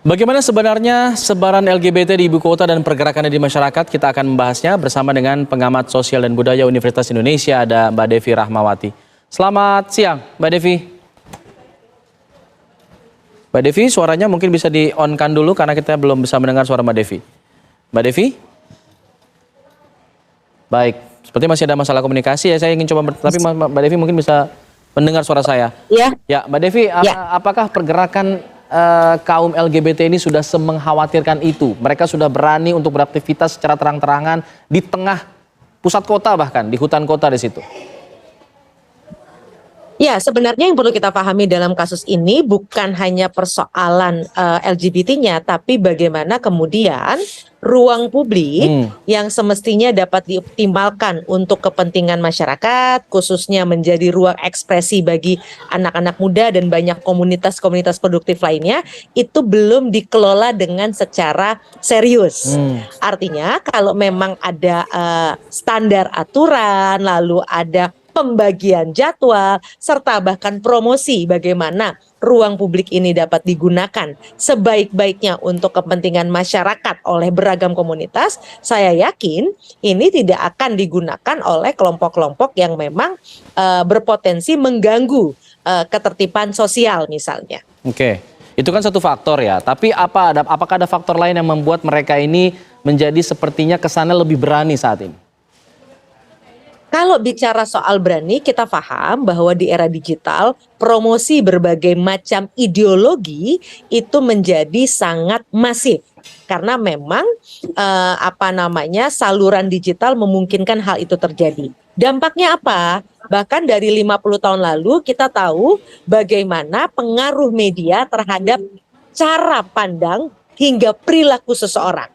Bagaimana sebenarnya sebaran LGBT di ibu kota dan pergerakannya di masyarakat? Kita akan membahasnya bersama dengan pengamat sosial dan budaya Universitas Indonesia, ada Mbak Devi Rahmawati. Selamat siang, Mbak Devi. Mbak Devi, suaranya mungkin bisa di-on-kan dulu karena kita belum bisa mendengar suara Mbak Devi. Mbak Devi? Baik, seperti masih ada masalah komunikasi ya. Saya ingin coba, tapi Mbak Devi mungkin bisa mendengar suara saya. Ya. Ya, Mbak Devi, apakah pergerakan kaum LGBT ini sudah semengkhawatirkan itu? Mereka sudah berani untuk beraktivitas secara terang-terangan di tengah pusat kota, bahkan di hutan kota di situ. Ya, sebenarnya yang perlu kita pahami dalam kasus ini bukan hanya persoalan LGBT-nya, tapi bagaimana kemudian ruang publik yang semestinya dapat dioptimalkan untuk kepentingan masyarakat, khususnya menjadi ruang ekspresi bagi anak-anak muda dan banyak komunitas-komunitas produktif lainnya, itu belum dikelola dengan secara serius. Artinya kalau memang ada standar aturan, lalu ada pembagian jadwal, serta bahkan promosi bagaimana ruang publik ini dapat digunakan sebaik-baiknya untuk kepentingan masyarakat oleh beragam komunitas, saya yakin ini tidak akan digunakan oleh kelompok-kelompok yang memang berpotensi mengganggu ketertiban sosial misalnya. Oke, itu kan satu faktor ya, tapi apakah ada faktor lain yang membuat mereka ini menjadi sepertinya kesannya lebih berani saat ini? Kalau bicara soal berani, kita paham bahwa di era digital, promosi berbagai macam ideologi itu menjadi sangat masif. Karena memang saluran digital memungkinkan hal itu terjadi. Dampaknya apa? Bahkan dari 50 tahun lalu kita tahu bagaimana pengaruh media terhadap cara pandang hingga perilaku seseorang.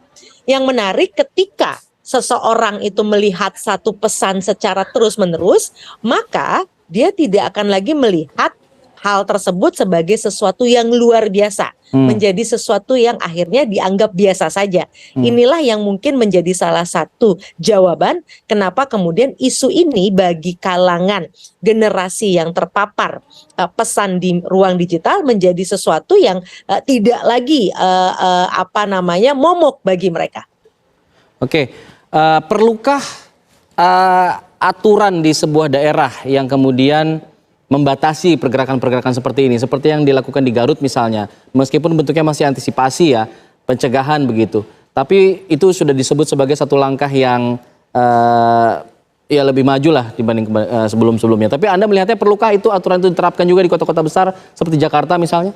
Yang menarik ketika seseorang itu melihat satu pesan secara terus-menerus, maka dia tidak akan lagi melihat hal tersebut sebagai sesuatu yang luar biasa, menjadi sesuatu yang akhirnya dianggap biasa saja. Inilah yang mungkin menjadi salah satu jawaban kenapa kemudian isu ini bagi kalangan generasi yang terpapar pesan di ruang digital menjadi sesuatu yang tidak lagi momok bagi mereka. Oke. Perlukah aturan di sebuah daerah yang kemudian membatasi pergerakan-pergerakan seperti ini, seperti yang dilakukan di Garut misalnya, meskipun bentuknya masih antisipasi ya, pencegahan begitu, tapi itu sudah disebut sebagai satu langkah yang ya lebih maju lah dibanding sebelum-sebelumnya. Tapi Anda melihatnya perlukah itu aturan itu diterapkan juga di kota-kota besar seperti Jakarta misalnya?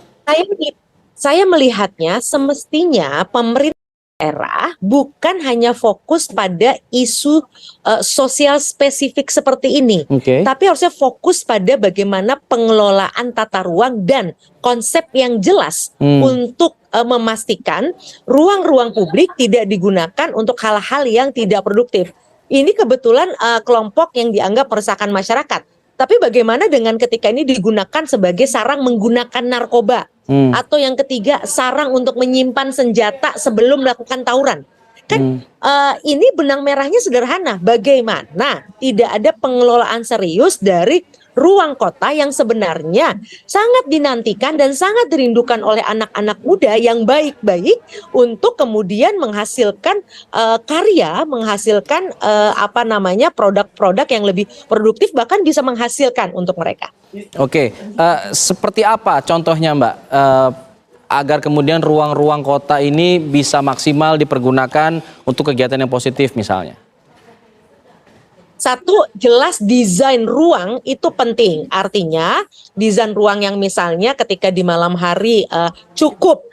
Saya melihatnya semestinya pemerintah daerah bukan hanya fokus pada isu sosial spesifik seperti ini, tapi harusnya fokus pada bagaimana pengelolaan tata ruang dan konsep yang jelas untuk memastikan ruang-ruang publik tidak digunakan untuk hal-hal yang tidak produktif. Ini kebetulan kelompok yang dianggap meresahkan masyarakat. Tapi bagaimana dengan ketika ini digunakan sebagai sarang menggunakan narkoba? Atau yang ketiga, sarang untuk menyimpan senjata sebelum melakukan tawuran. Kan ini benang merahnya sederhana. Bagaimana tidak ada pengelolaan serius dari ruang kota yang sebenarnya sangat dinantikan dan sangat dirindukan oleh anak-anak muda yang baik-baik untuk kemudian menghasilkan karya, menghasilkan produk-produk yang lebih produktif, bahkan bisa menghasilkan untuk mereka. Oke, seperti apa contohnya Mbak, agar kemudian ruang-ruang kota ini bisa maksimal dipergunakan untuk kegiatan yang positif misalnya? Satu, jelas desain ruang itu penting. Artinya desain ruang yang misalnya ketika di malam hari cukup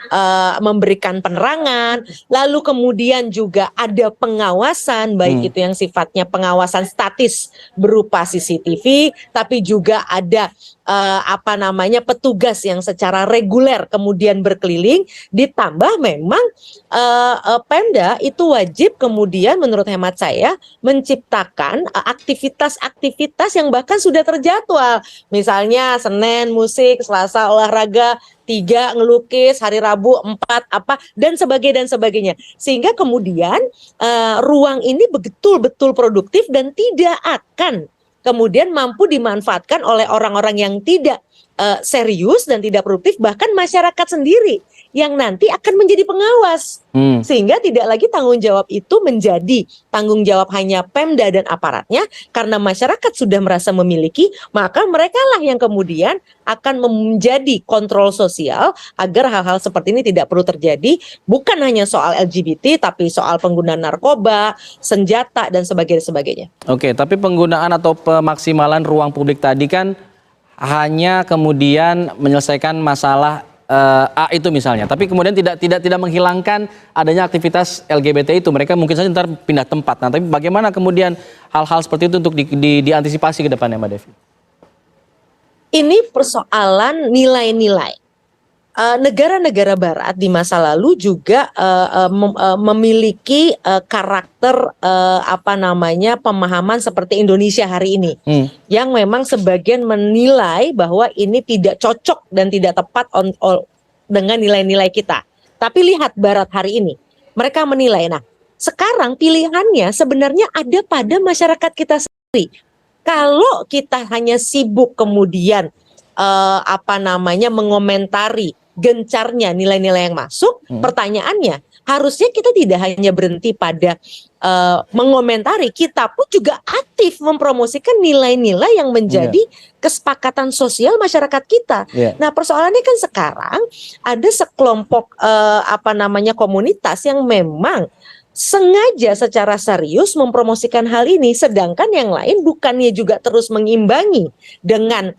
memberikan penerangan, lalu kemudian juga ada pengawasan, baik itu yang sifatnya pengawasan statis berupa CCTV, tapi juga ada petugas yang secara reguler kemudian berkeliling, ditambah memang Pemda itu wajib kemudian menurut hemat saya menciptakan aktivitas-aktivitas yang bahkan sudah terjadwal. Misalnya Senin musik, Selasa olahraga, 3 ngelukis, hari Rabu 4 dan sebagainya. Sehingga kemudian ruang ini betul-betul produktif dan tidak akan kemudian mampu dimanfaatkan oleh orang-orang yang tidak serius dan tidak produktif, bahkan masyarakat sendiri yang nanti akan menjadi pengawas. Sehingga tidak lagi tanggung jawab itu menjadi tanggung jawab hanya Pemda dan aparatnya, karena masyarakat sudah merasa memiliki, maka mereka lah yang kemudian akan menjadi kontrol sosial agar hal-hal seperti ini tidak perlu terjadi, bukan hanya soal LGBT tapi soal penggunaan narkoba, senjata dan sebagainya. Oke, tapi penggunaan atau pemaksimalan ruang publik tadi kan hanya kemudian menyelesaikan masalah A itu misalnya, tapi kemudian tidak menghilangkan adanya aktivitas LGBT itu. Mereka mungkin saja ntar pindah tempat. Nah, tapi bagaimana kemudian hal-hal seperti itu untuk diantisipasi ke depannya, Mbak Devi? Ini persoalan nilai-nilai. Negara-negara Barat di masa lalu juga memiliki karakter pemahaman seperti Indonesia hari ini, yang memang sebagian menilai bahwa ini tidak cocok dan tidak tepat dengan nilai-nilai kita. Tapi lihat Barat hari ini, mereka menilai. Nah, sekarang pilihannya sebenarnya ada pada masyarakat kita sendiri. Kalau kita hanya sibuk kemudian mengomentari gencarnya nilai-nilai yang masuk, pertanyaannya harusnya kita tidak hanya berhenti pada mengomentari, kita pun juga aktif mempromosikan nilai-nilai yang menjadi kesepakatan sosial masyarakat kita. Nah, persoalannya kan sekarang ada sekelompok komunitas yang memang sengaja secara serius mempromosikan hal ini, sedangkan yang lain bukannya juga terus mengimbangi dengan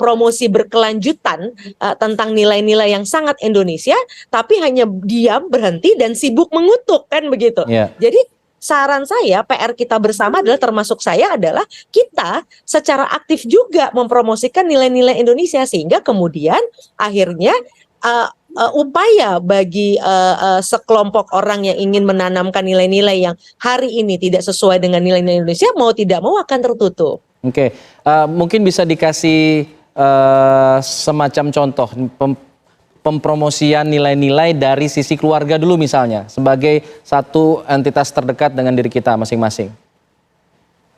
promosi berkelanjutan tentang nilai-nilai yang sangat Indonesia, tapi hanya diam, berhenti dan sibuk mengutuk, kan begitu. Jadi saran saya, PR kita bersama adalah, termasuk saya, adalah kita secara aktif juga mempromosikan nilai-nilai Indonesia, sehingga kemudian akhirnya upaya bagi sekelompok orang yang ingin menanamkan nilai-nilai yang hari ini tidak sesuai dengan nilai-nilai Indonesia, mau tidak mau akan tertutup. Oke, mungkin bisa dikasih semacam contoh pempromosian nilai-nilai dari sisi keluarga dulu misalnya, sebagai satu entitas terdekat dengan diri kita masing-masing.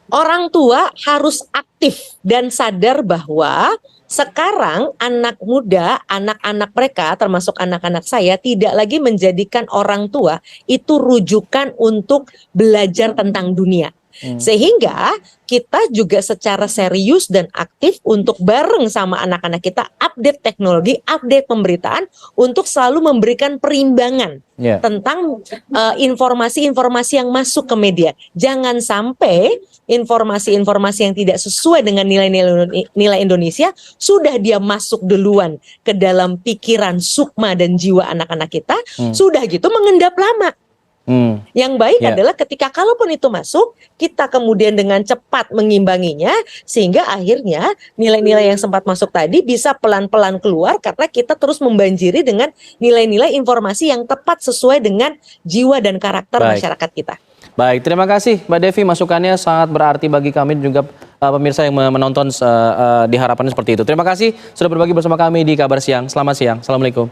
Orang tua harus aktif dan sadar bahwa sekarang anak muda, anak-anak mereka, termasuk anak-anak saya, tidak lagi menjadikan orang tua itu rujukan untuk belajar tentang dunia. Sehingga kita juga secara serius dan aktif untuk bareng sama anak-anak kita update teknologi, update pemberitaan, untuk selalu memberikan perimbangan tentang informasi-informasi yang masuk ke media. Jangan sampai informasi-informasi yang tidak sesuai dengan nilai Indonesia sudah dia masuk duluan ke dalam pikiran, sukma dan jiwa anak-anak kita, sudah gitu mengendap lama. Yang baik adalah ketika kalaupun itu masuk, kita kemudian dengan cepat mengimbanginya, sehingga akhirnya nilai-nilai yang sempat masuk tadi bisa pelan-pelan keluar, karena kita terus membanjiri dengan nilai-nilai informasi yang tepat sesuai dengan jiwa dan karakter masyarakat kita. Baik, terima kasih Mbak Devi, masukannya sangat berarti bagi kami dan juga pemirsa yang menonton di Harapan seperti itu. Terima kasih sudah berbagi bersama kami di Kabar Siang. Selamat siang. Assalamualaikum.